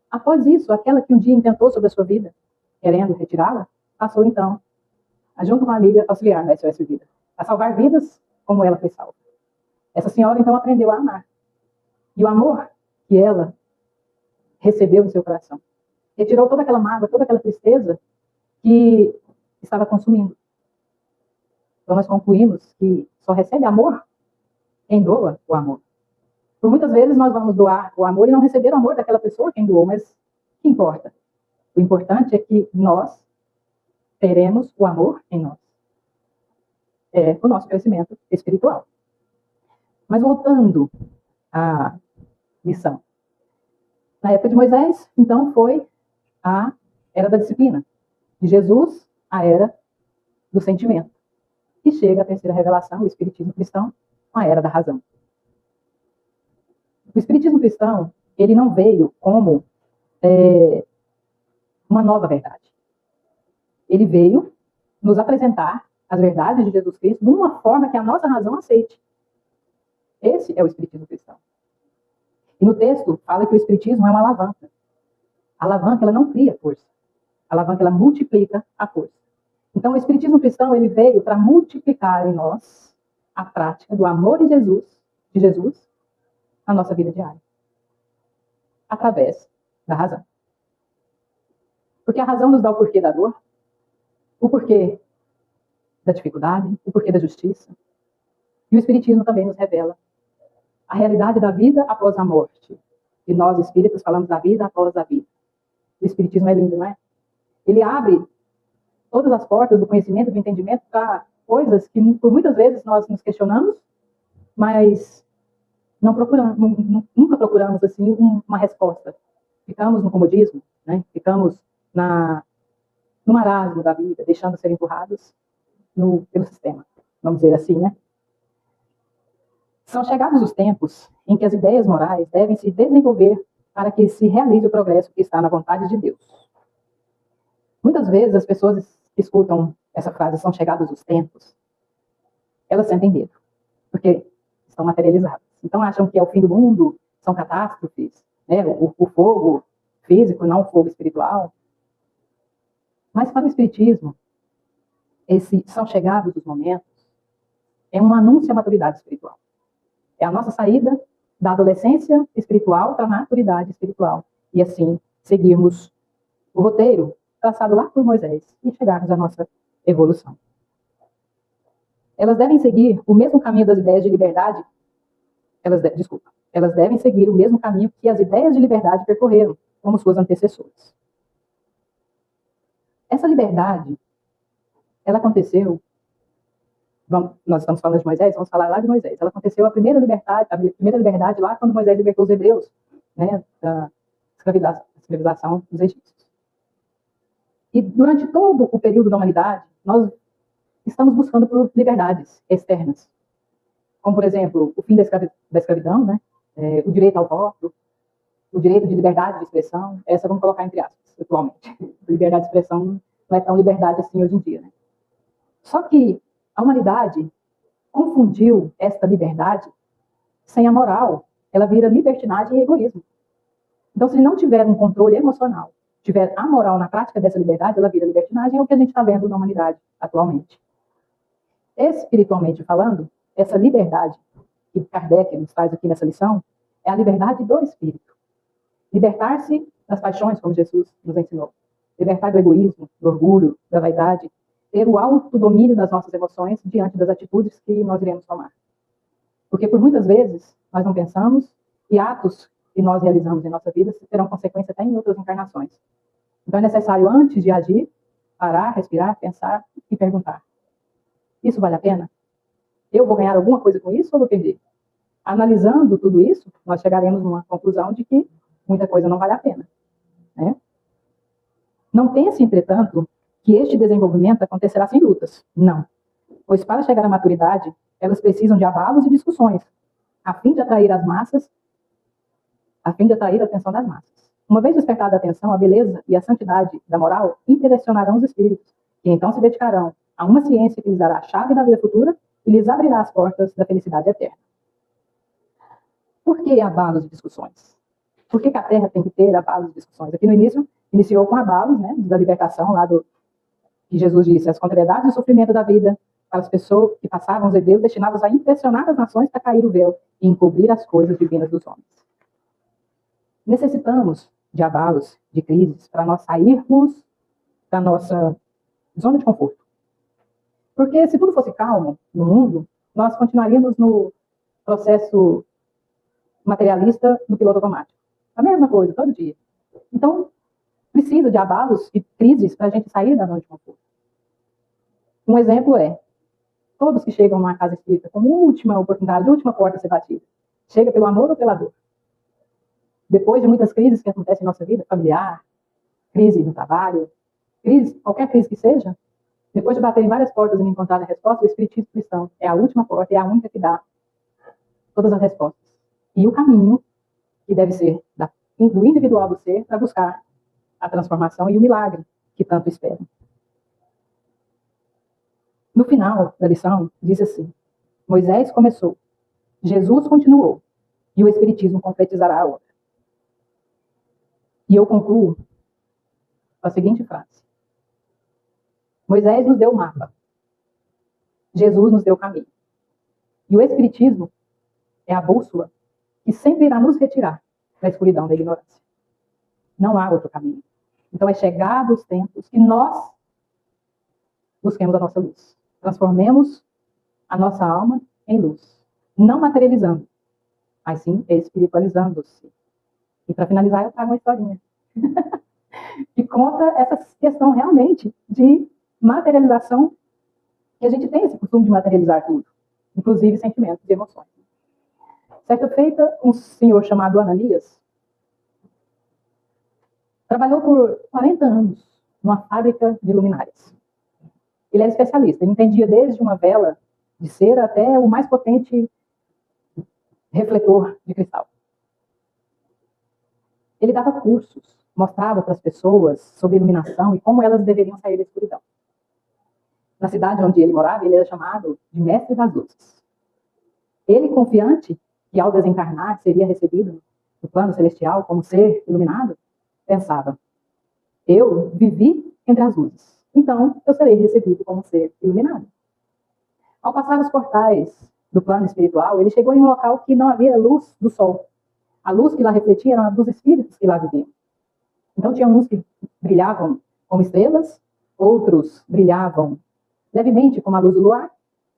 após isso, aquela que um dia intentou sobre a sua vida, querendo retirá-la, passou então, junto com uma amiga, auxiliar na SOS Vida, a salvar vidas como ela foi salva. Essa senhora então aprendeu a amar. E o amor que ela recebeu no seu coração retirou toda aquela mágoa, toda aquela tristeza que estava consumindo. Então nós concluímos que só recebe amor quem doa o amor. Por muitas vezes nós vamos doar o amor e não receber o amor daquela pessoa quem doou, mas o que importa? O importante é que nós teremos o amor em nós. É o nosso crescimento espiritual. Mas voltando à lição. Na época de Moisés, então, foi a era da disciplina. De Jesus, a era do sentimento. E chega a terceira revelação, o Espiritismo cristão, com a era da razão. O Espiritismo cristão, ele não veio como uma nova verdade. Ele veio nos apresentar as verdades de Jesus Cristo de uma forma que a nossa razão aceite. Esse é o Espiritismo cristão. E no texto fala que o Espiritismo é uma alavanca. A alavanca, ela não cria força. A alavanca, ela multiplica a força. Então, o Espiritismo cristão, ele veio para multiplicar em nós a prática do amor de Jesus, na nossa vida diária. Através da razão. Porque a razão nos dá o porquê da dor, o porquê da dificuldade, o porquê da justiça. E o Espiritismo também nos revela a realidade da vida após a morte. E nós, espíritas, falamos da vida após a vida. O Espiritismo é lindo, não é? Ele abre todas as portas do conhecimento, do entendimento, para coisas que, por muitas vezes, nós nos questionamos, mas não procuramos, nunca procuramos assim uma resposta. Ficamos no comodismo, né? Ficamos no marasmo da vida, deixando ser empurrados pelo sistema, vamos dizer assim, né? São chegados os tempos em que as ideias morais devem se desenvolver para que se realize o progresso que está na vontade de Deus. Muitas vezes as pessoas que escutam essa frase, são chegados os tempos, elas sentem medo, porque estão materializadas. Então acham que é o fim do mundo, são catástrofes, né? O fogo físico, não o fogo espiritual. Mas para o Espiritismo, esses são chegados os momentos é um anúncio à maturidade espiritual. É a nossa saída da adolescência espiritual para a maturidade espiritual. E assim, seguirmos o roteiro traçado lá por Moisés e chegarmos à nossa evolução. Elas devem seguir o mesmo caminho das ideias de liberdade. Elas devem seguir o mesmo caminho que as ideias de liberdade percorreram, como suas antecessoras. Essa liberdade, ela aconteceu, nós estamos falando de Moisés, vamos falar lá de Moisés. Ela aconteceu a primeira liberdade lá quando Moisés libertou os hebreus, né, da escravização dos egípcios. E durante todo o período da humanidade, nós estamos buscando por liberdades externas, como, por exemplo, o fim da escravidão, né, o direito ao voto, o direito de liberdade de expressão. Essa vamos colocar entre aspas, atualmente. Liberdade de expressão não é tão liberdade assim hoje em dia, né? Só que a humanidade confundiu esta liberdade sem a moral. Ela vira libertinagem e egoísmo. Então, se não tiver um controle emocional, tiver a moral na prática dessa liberdade, ela vira libertinagem. É o que a gente está vendo na humanidade atualmente. Espiritualmente falando, essa liberdade que Kardec nos faz aqui nessa lição é a liberdade do espírito. Libertar-se das paixões, como Jesus nos ensinou. Libertar do egoísmo, do orgulho, da vaidade. Ter o autodomínio das nossas emoções diante das atitudes que nós iremos tomar. Porque por muitas vezes nós não pensamos e atos que nós realizamos em nossa vida terão consequência até em outras encarnações. Então é necessário, antes de agir, parar, respirar, pensar e perguntar: isso vale a pena? Eu vou ganhar alguma coisa com isso ou vou perder? Analisando tudo isso, nós chegaremos numa conclusão de que muita coisa não vale a pena, né? Não pense, entretanto, que este desenvolvimento acontecerá sem lutas. Não. Pois para chegar à maturidade, elas precisam de abalos e discussões, a fim de atrair as massas, a fim de atrair a atenção das massas. Uma vez despertada a atenção, a beleza e a santidade da moral impressionarão os espíritos, que então se dedicarão a uma ciência que lhes dará a chave da vida futura e lhes abrirá as portas da felicidade eterna. Por que abalos e discussões? Por que a Terra tem que ter abalos e discussões? Aqui no início, iniciou com abalos, né, da libertação, lá do que Jesus disse: as contrariedades e o sofrimento da vida para as pessoas que passavam os hebreus destinados a impressionar as nações para cair o véu e encobrir as coisas divinas dos homens. Necessitamos de abalos, de crises, para nós sairmos da nossa zona de conforto. Porque se tudo fosse calmo no mundo, nós continuaríamos no processo materialista do piloto automático. A mesma coisa, todo dia. Então, precisa de abalos e crises para a gente sair da zona de conforto. Um exemplo é, todos que chegam numa casa espírita como última oportunidade, última porta a ser batida, chega pelo amor ou pela dor? Depois de muitas crises que acontecem em nossa vida, familiar, crise no trabalho, qualquer crise que seja, depois de bater em várias portas e não encontrar a resposta, o espiritismo cristão é a última porta, é a única que dá todas as respostas. E o caminho que deve ser do individual do ser para buscar a transformação e o milagre que tanto esperam. No final da lição, diz assim: Moisés começou, Jesus continuou, e o Espiritismo concretizará a obra. E eu concluo com a seguinte frase: Moisés nos deu o mapa, Jesus nos deu o caminho, e o Espiritismo é a bússola que sempre irá nos retirar da escuridão da ignorância. Não há outro caminho. Então é chegado os tempos que nós busquemos a nossa luz. Transformemos a nossa alma em luz. Não materializando, mas sim espiritualizando-se. E para finalizar, eu trago uma historinha que conta essa questão realmente de materialização, que a gente tem esse costume de materializar tudo, inclusive sentimentos e emoções. Certa feita, um senhor chamado Ananias trabalhou por 40 anos numa fábrica de luminárias. Ele era especialista, ele entendia desde uma vela de cera até o mais potente refletor de cristal. Ele dava cursos, mostrava para as pessoas sobre iluminação e como elas deveriam sair da escuridão. Na cidade onde ele morava, ele era chamado de mestre das luzes. Ele, confiante que ao desencarnar seria recebido no plano celestial como ser iluminado, pensava: eu vivi entre as luzes, então eu serei recebido como ser iluminado. Ao passar nos portais do plano espiritual, ele chegou em um local que não havia luz do sol. A luz que lá refletia era a dos espíritos que lá viviam. Então, tinha uns que brilhavam como estrelas, outros brilhavam levemente como a luz do luar,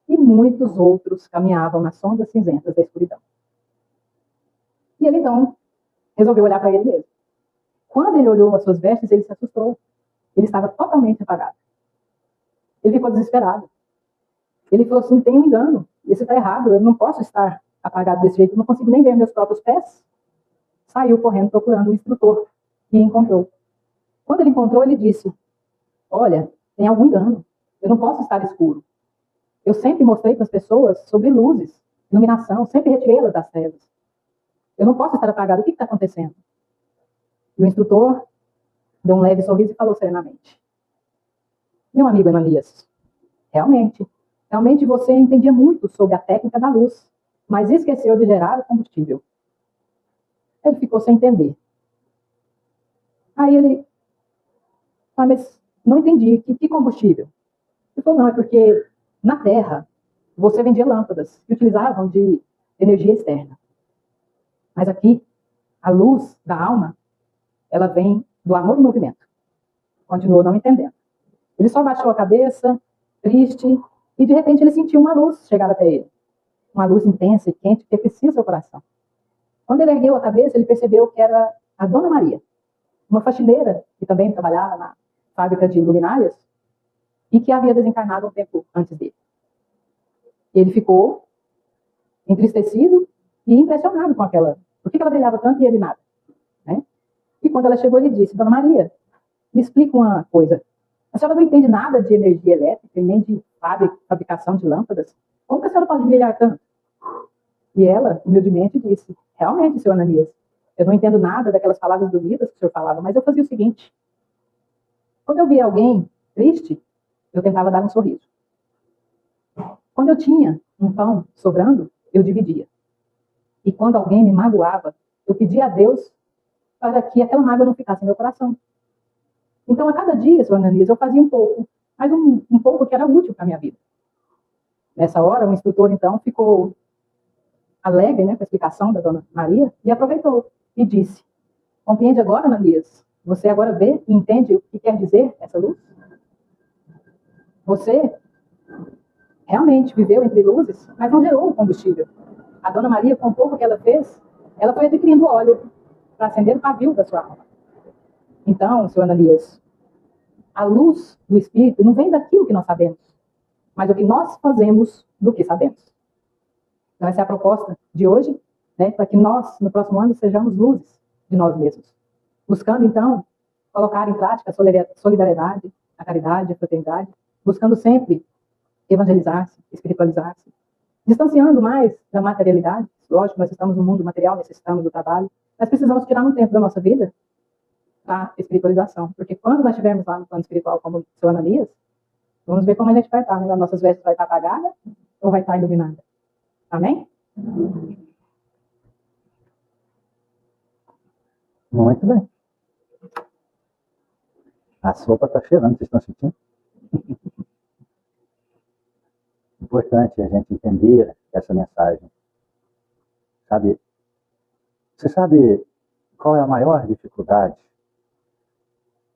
e muitos outros caminhavam nas sombras cinzentas da escuridão. E ele, então, resolveu olhar para ele mesmo. Quando ele olhou as suas vestes, ele se assustou. Ele estava totalmente apagado. Ele ficou desesperado. Ele falou assim, tem um engano, isso está errado, eu não posso estar apagado desse jeito, não consigo nem ver meus próprios pés. Saiu correndo procurando o instrutor e encontrou. Quando ele encontrou, ele disse, olha, tem algum engano, eu não posso estar escuro. Eu sempre mostrei para as pessoas sobre luzes, iluminação, sempre retirei-las das trevas. Eu não posso estar apagado, o que está acontecendo? E o instrutor deu um leve sorriso e falou serenamente, meu amigo Ananias, realmente você entendia muito sobre a técnica da luz, mas esqueceu de gerar o combustível. Ele ficou sem entender. Aí ele, mas não entendi, que combustível? Ele falou, não, é porque na Terra você vendia lâmpadas que utilizavam de energia externa. Mas aqui, a luz da alma, ela vem do amor em movimento. Continuou não entendendo. Ele só baixou a cabeça, triste, e de repente ele sentiu uma luz chegar até ele. Uma luz intensa e quente que aquecia seu coração. Quando ele ergueu a cabeça, ele percebeu que era a Dona Maria, uma faxineira que também trabalhava na fábrica de luminárias e que havia desencarnado um tempo antes dele. Ele ficou entristecido e impressionado com aquela. Por que ela brilhava tanto e ele nada? Né? E quando ela chegou, ele disse, Dona Maria, me explica uma coisa. A senhora não entende nada de energia elétrica e nem de fabricação de lâmpadas? Como que a senhora pode brilhar tanto? E ela, humildemente, disse, realmente, senhor Ananias, eu não entendo nada daquelas palavras bonitas que o senhor falava, mas eu fazia o seguinte. Quando eu via alguém triste, eu tentava dar um sorriso. Quando eu tinha um pão sobrando, eu dividia. E quando alguém me magoava, eu pedia a Deus para que aquela mágoa não ficasse no meu coração. Então, a cada dia, senhor Ananias, eu fazia um pouco, mas um pouco que era útil para a minha vida. Nessa hora, o instrutor, então, ficou alegre, né, com a explicação da Dona Maria e aproveitou e disse, compreende agora, Ananias? Você agora vê e entende o que quer dizer essa luz? Você realmente viveu entre luzes, mas não gerou o combustível. A Dona Maria, com o pouco que ela fez, ela foi adquirindo óleo para acender o pavio da sua alma. Então, senhor Ananias, a luz do Espírito não vem daquilo que nós sabemos, mas o que nós fazemos do que sabemos. Então, essa é a proposta de hoje, né, para que nós, no próximo ano, sejamos luzes de nós mesmos. Buscando, então, colocar em prática a solidariedade, a caridade, a fraternidade, buscando sempre evangelizar-se, espiritualizar-se, distanciando mais da materialidade. Lógico, nós estamos no mundo material, necessitamos do trabalho, mas precisamos tirar um tempo da nossa vida para espiritualização, porque quando nós estivermos lá no plano espiritual como o seu Ananias, vamos ver como a gente vai estar, né? As nossas vestes vai estar apagadas ou vai estar iluminada. Amém? Muito bem. A sopa está cheirando, vocês estão sentindo? Importante a gente entender essa mensagem. Sabe? Você sabe qual é a maior dificuldade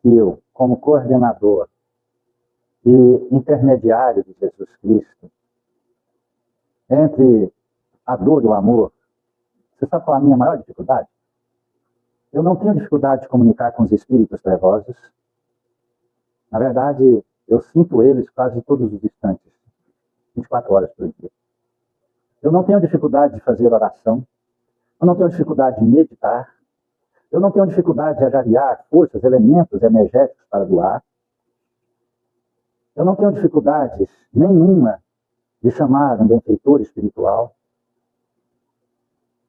que eu, como coordenador e intermediário de Jesus Cristo, entre a dor e o amor, você sabe qual é a minha maior dificuldade? Eu não tenho dificuldade de comunicar com os espíritos trevosos. Na verdade, eu sinto eles quase todos os instantes, 24 horas por dia. Eu não tenho dificuldade de fazer oração. Eu não tenho dificuldade de meditar. Eu não tenho dificuldade de agariar forças, elementos energéticos para doar. Eu não tenho dificuldade nenhuma de chamar um benfeitor espiritual,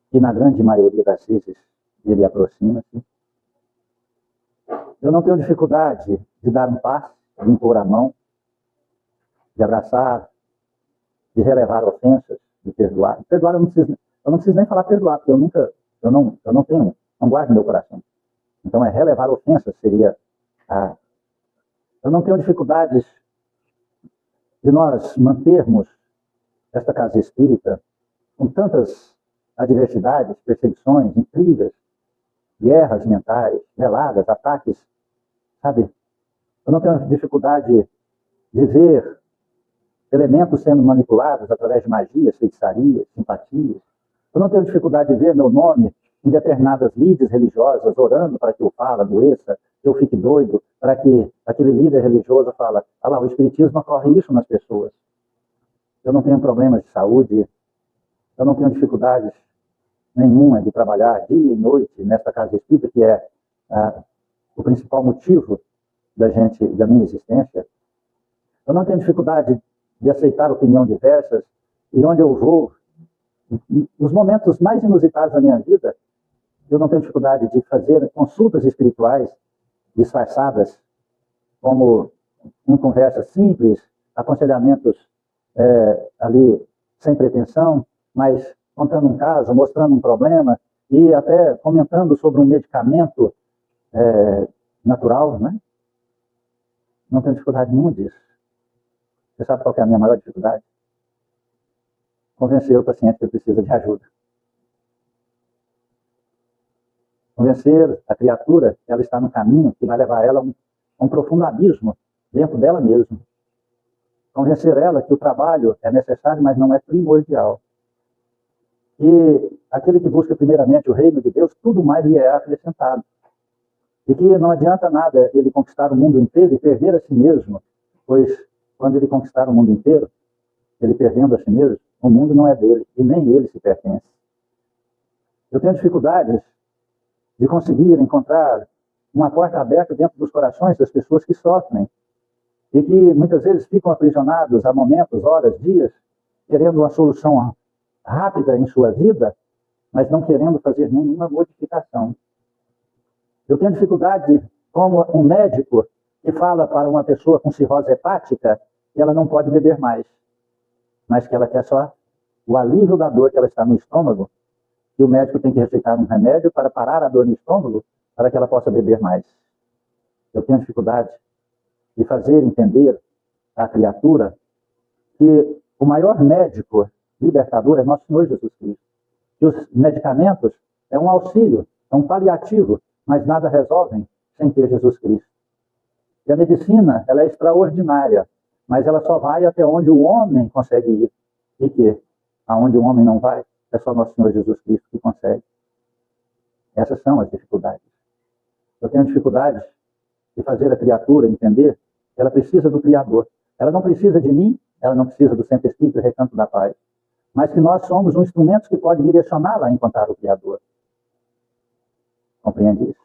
que na grande maioria das vezes ele aproxima-se. Eu não tenho dificuldade de dar um passe, de impor a mão, de abraçar, de relevar ofensas, de perdoar. Perdoar eu não preciso nem falar perdoar, porque eu não guardo no meu coração. Então relevar ofensas seria eu não tenho dificuldades de nós mantermos esta casa espírita, com tantas adversidades, perseguições, intrigas, guerras mentais, veladas, ataques, sabe? Eu não tenho dificuldade de ver elementos sendo manipulados através de magias, feitiçarias, simpatias. Eu não tenho dificuldade de ver meu nome em determinadas lides religiosas, orando para que eu fale, adoeça, que eu fique doido, para que aquele líder religioso fale, ah lá, o espiritismo ocorre isso nas pessoas. Eu não tenho problemas de saúde, eu não tenho dificuldades nenhuma de trabalhar dia e noite nesta casa espírita, que é o principal motivo da minha existência. Eu não tenho dificuldade de aceitar opinião diversas, e onde eu vou, nos momentos mais inusitados da minha vida, eu não tenho dificuldade de fazer consultas espirituais disfarçadas, como em conversas simples, aconselhamentos ali sem pretensão, mas contando um caso, mostrando um problema e até comentando sobre um medicamento natural, né? Não tenho dificuldade nenhuma disso. Você sabe qual é a minha maior dificuldade? Convencer o paciente que ele precisa de ajuda. Convencer a criatura que ela está no caminho que vai levar ela a um profundo abismo dentro dela mesma. Convencer ela que o trabalho é necessário, mas não é primordial. E aquele que busca primeiramente o reino de Deus, tudo mais lhe é acrescentado. E que não adianta nada ele conquistar o mundo inteiro e perder a si mesmo, pois quando ele conquistar o mundo inteiro, ele perdendo a si mesmo, o mundo não é dele e nem ele se pertence. Eu tenho dificuldades de conseguir encontrar uma porta aberta dentro dos corações das pessoas que sofrem e que muitas vezes ficam aprisionados há momentos, horas, dias, querendo uma solução rápida em sua vida, mas não querendo fazer nenhuma modificação. Eu tenho dificuldade como um médico que fala para uma pessoa com cirrose hepática que ela não pode beber mais, mas que ela quer só o alívio da dor que ela está no estômago, e o médico tem que receitar um remédio para parar a dor no estômago, para que ela possa beber mais. Eu tenho dificuldade de fazer entender à criatura que o maior médico libertador é nosso Senhor Jesus Cristo. Que os medicamentos é um auxílio, é um paliativo, mas nada resolvem sem ter Jesus Cristo. E a medicina, ela é extraordinária, mas ela só vai até onde o homem consegue ir. E que, aonde o homem não vai, é só nosso Senhor Jesus Cristo que consegue. Essas são as dificuldades. Eu tenho dificuldades de fazer a criatura entender que ela precisa do Criador. Ela não precisa de mim, ela não precisa do Santo Espírito e Recanto da Paz, mas que nós somos um instrumento que pode direcioná-la a encontrar o Criador. Compreende isso?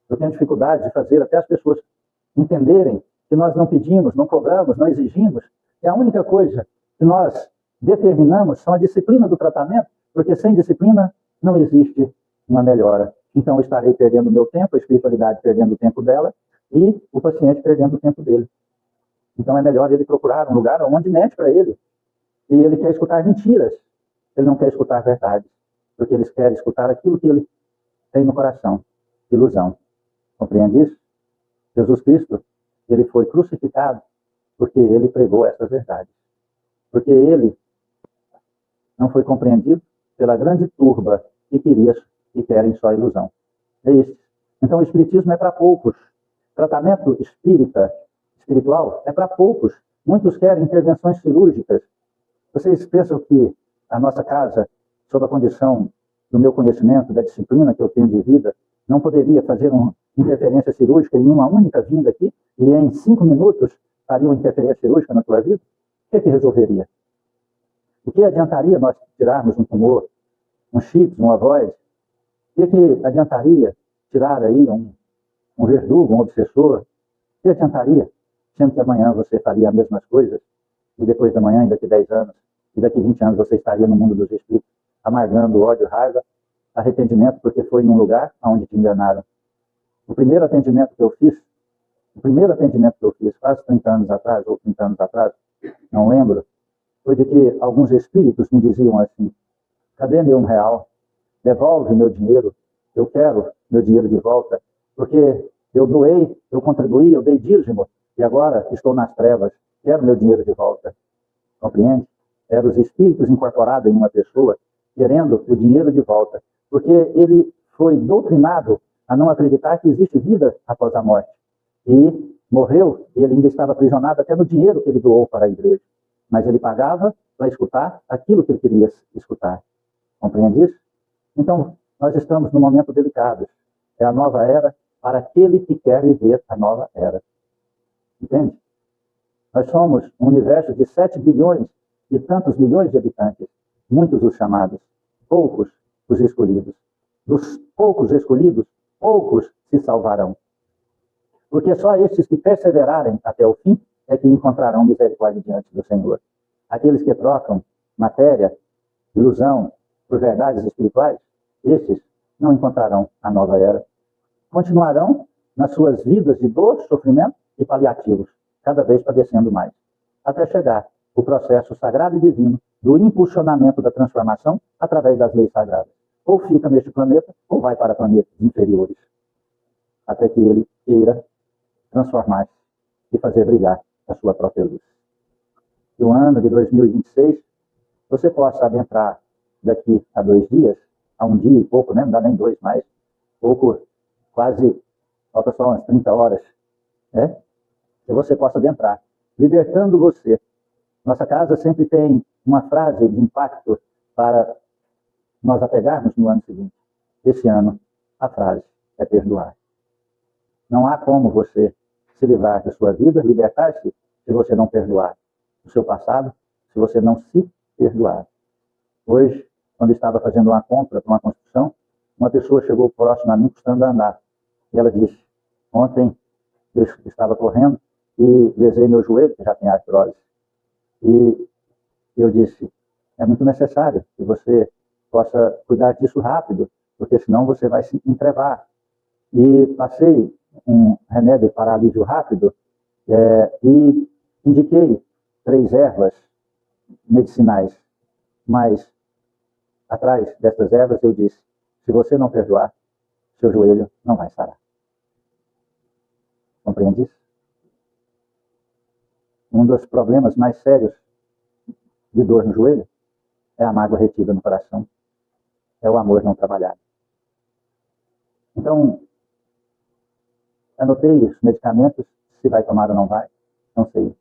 Eu tenho dificuldade de fazer até as pessoas entenderem que nós não pedimos, não cobramos, não exigimos, que a única coisa que nós determinamos são a disciplina do tratamento, porque sem disciplina não existe uma melhora. Então eu estarei perdendo o meu tempo, a espiritualidade perdendo o tempo dela e o paciente perdendo o tempo dele. Então é melhor ele procurar um lugar onde mete para ele. E ele quer escutar mentiras, ele não quer escutar verdades, porque eles querem escutar aquilo que ele tem no coração, ilusão. Compreende isso? Jesus Cristo, ele foi crucificado porque ele pregou essas verdades. Porque ele não foi compreendido pela grande turba que querem só ilusão. É isso. Então o espiritismo é para poucos. Tratamento espiritual é para poucos. Muitos querem intervenções cirúrgicas. Vocês pensam que a nossa casa, sob a condição do meu conhecimento, da disciplina que eu tenho de vida, não poderia fazer uma interferência cirúrgica em uma única vinda aqui e em 5 minutos faria uma interferência cirúrgica na tua vida? O que resolveria? O que adiantaria nós tirarmos um tumor, um chips, um ovoide? O que adiantaria tirar aí um verdugo, um obsessor? O que adiantaria? Sendo que amanhã você faria as mesmas coisas e depois da manhã, e daqui 10 anos, e daqui 20 anos você estaria no mundo dos espíritos, amargando ódio, raiva, arrependimento, porque foi num lugar onde te enganaram. O primeiro atendimento que eu fiz, quase 30 anos atrás, ou 30 anos atrás, não lembro, foi de que alguns espíritos me diziam assim: cadê meu R$1? Devolve meu dinheiro, eu quero meu dinheiro de volta, porque eu doei, eu contribuí, eu dei dízimo, e agora estou nas trevas, quero meu dinheiro de volta. Compreende? Eram os espíritos incorporados em uma pessoa, querendo o dinheiro de volta, porque ele foi doutrinado a não acreditar que existe vida após a morte. E morreu, e ele ainda estava aprisionado até no dinheiro que ele doou para a igreja. Mas ele pagava para escutar aquilo que ele queria escutar. Compreende isso? Então, nós estamos num momento delicado. É a nova era para aquele que quer viver a nova era. Entende? Nós somos um universo de 7 bilhões e tantos milhões de habitantes. Muitos os chamados, poucos os escolhidos. Dos poucos escolhidos, poucos se salvarão. Porque só estes que perseverarem até o fim é que encontrarão misericórdia diante do Senhor. Aqueles que trocam matéria, ilusão, por verdades espirituais, estes não encontrarão a nova era. Continuarão nas suas vidas de dor, sofrimento e paliativos, cada vez padecendo mais, até chegar o processo sagrado e divino do impulsionamento da transformação através das leis sagradas. Ou fica neste planeta, ou vai para planetas inferiores, até que ele queira transformar-se e fazer brilhar a sua própria luz. No ano de 2026, você possa adentrar daqui a 2 dias, a 1 dia e pouco, né? Não dá nem 2 mais, pouco, quase, falta só umas 30 horas, né? Que você possa adentrar, libertando você. Nossa casa sempre tem uma frase de impacto para nós apegarmos no ano seguinte. Esse ano, a frase é perdoar. Não há como você se livrar da sua vida, libertar-se, se você não perdoar o seu passado, se você não se perdoar. Hoje, quando estava fazendo uma compra para uma construção, uma pessoa chegou próximo a mim, custando a andar. E ela disse, ontem eu estava correndo e lesei meu joelho, que já tem artrose. E eu disse, é muito necessário que você possa cuidar disso rápido, porque senão você vai se entrevar. E passei um remédio para alívio rápido e indiquei 3 ervas medicinais. Mas, atrás dessas ervas, eu disse, se você não perdoar, seu joelho não vai sarar. Compreende isso? Um dos problemas mais sérios de dor no joelho é a mágoa retida no coração. É o amor não trabalhado. Então, anotei os medicamentos, se vai tomar ou não vai, não sei.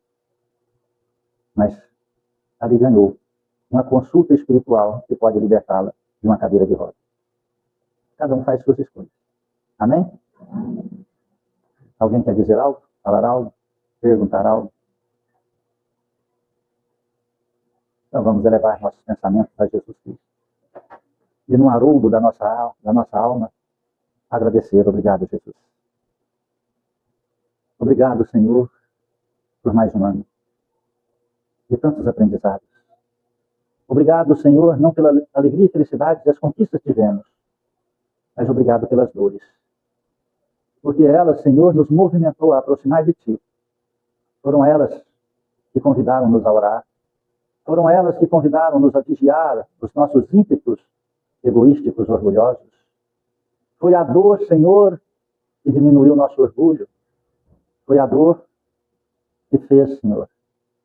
Mas ali ganhou uma consulta espiritual que pode libertá-la de uma cadeira de rodas. Cada um faz suas escolhas. Amém? Alguém quer dizer algo? Falar algo? Perguntar algo? Então vamos elevar nossos pensamentos a Jesus Cristo. E no haroldo da nossa alma, agradecer. Obrigado, Jesus. Obrigado, Senhor, por mais um ano de tantos aprendizados. Obrigado, Senhor, não pela alegria e felicidade das conquistas que tivemos, mas obrigado pelas dores. Porque elas, Senhor, nos movimentou a aproximar de Ti. Foram elas que convidaram-nos a orar. Foram elas que convidaram-nos a vigiar os nossos ímpetos egoísticos, orgulhosos. Foi a dor, Senhor, que diminuiu nosso orgulho. Foi a dor que fez, Senhor,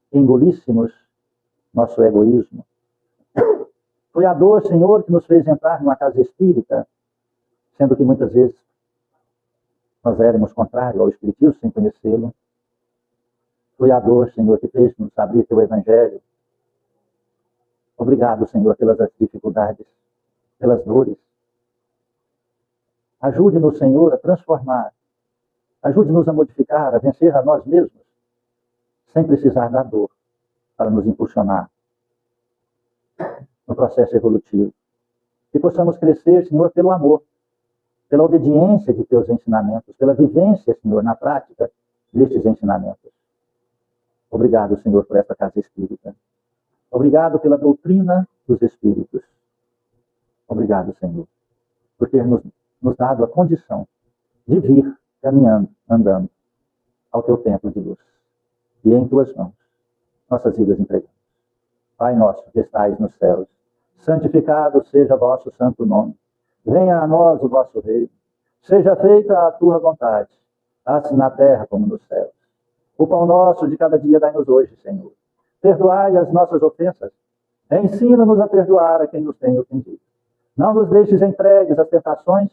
que engolíssemos nosso egoísmo. Foi a dor, Senhor, que nos fez entrar numa casa espírita, sendo que muitas vezes nós éramos contrários ao espiritismo sem conhecê-lo. Foi a dor, Senhor, que fez-nos abrir Teu Evangelho. Obrigado, Senhor, pelas dificuldades, pelas dores. Ajude-nos, Senhor, a transformar. Ajude-nos a modificar, a vencer a nós mesmos, sem precisar da dor, para nos impulsionar no processo evolutivo. Que possamos crescer, Senhor, pelo amor, pela obediência de Teus ensinamentos, pela vivência, Senhor, na prática destes ensinamentos. Obrigado, Senhor, por esta casa espírita. Obrigado pela doutrina dos Espíritos. Obrigado, Senhor, por ter nos dado a condição de vir caminhando, andando ao Teu templo de luz. E em Tuas mãos, nossas vidas entregamos. Pai nosso que estais nos céus, santificado seja vosso santo nome. Venha a nós o vosso reino. Seja feita a Tua vontade, assim na terra como nos céus. O pão nosso de cada dia dai-nos hoje, Senhor. Perdoai as nossas ofensas, Ensina-nos a perdoar a quem nos tem ofendido. Não nos deixes entregues às tentações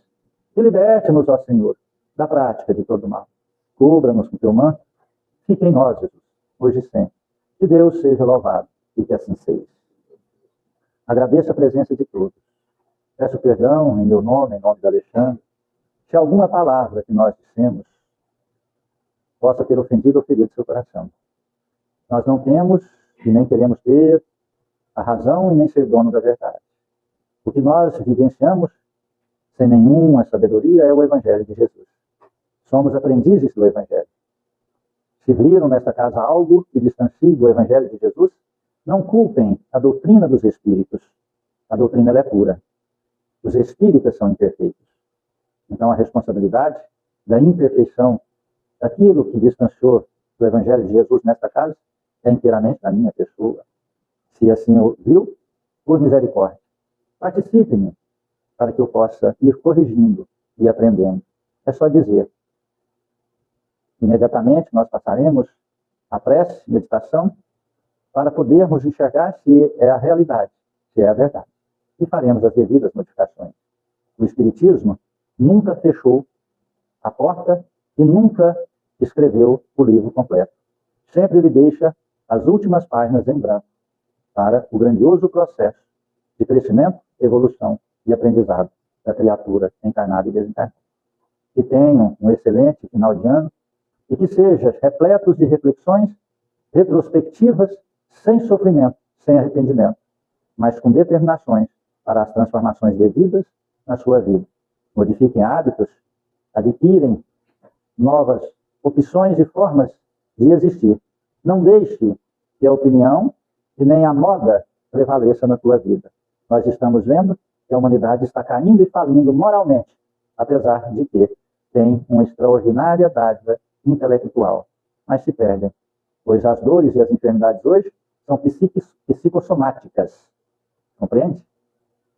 e liberte-nos, ó Senhor, da prática de todo mal. Cubra-nos com teu manto. Fique em nós, Jesus, hoje e sempre. Que Deus seja louvado e que assim seja. Agradeço a presença de todos. Peço perdão em meu nome, em nome de Alexandre, se alguma palavra que nós dissemos possa ter ofendido ou ferido seu coração. Nós não temos e nem queremos ter a razão e nem ser dono da verdade. O que nós vivenciamos, sem nenhuma sabedoria, é o Evangelho de Jesus. Somos aprendizes do Evangelho. Se viram nesta casa algo que distancie do Evangelho de Jesus, não culpem a doutrina dos Espíritos. A doutrina ela é pura. Os Espíritas são imperfeitos. Então a responsabilidade da imperfeição daquilo que distanciou do Evangelho de Jesus nesta casa é inteiramente da minha pessoa. Se assim ouviu, por misericórdia, participe-me para que eu possa ir corrigindo e aprendendo. É só dizer. Imediatamente nós passaremos a prece, meditação, para podermos enxergar se é a realidade, se é a verdade. E faremos as devidas modificações. O Espiritismo nunca fechou a porta e nunca escreveu o livro completo. Sempre ele deixa as últimas páginas em branco para o grandioso processo de crescimento, evolução e aprendizado da criatura encarnada e desencarnada. Que tenham um excelente final de ano e que seja repletos de reflexões retrospectivas, sem sofrimento, sem arrependimento, mas com determinações para as transformações devidas na sua vida. Modifiquem hábitos, adquirem novas opções e formas de existir. Não deixe que a opinião e nem a moda prevaleça na tua vida. Nós estamos vendo que a humanidade está caindo e falindo moralmente, apesar de que tem uma extraordinária dádiva intelectual. Mas se perdem, pois as dores e as enfermidades hoje são psicossomáticas. Compreende?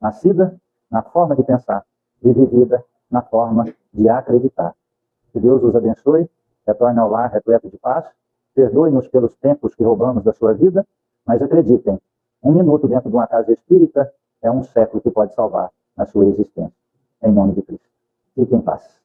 Nascida na forma de pensar e vivida na forma de acreditar. Que Deus os abençoe, retorne ao lar repleto de paz, perdoe-nos pelos tempos que roubamos da sua vida, mas acreditem, 1 minuto dentro de uma casa espírita é um século que pode salvar a sua existência. Em nome de Cristo. Fiquem em paz.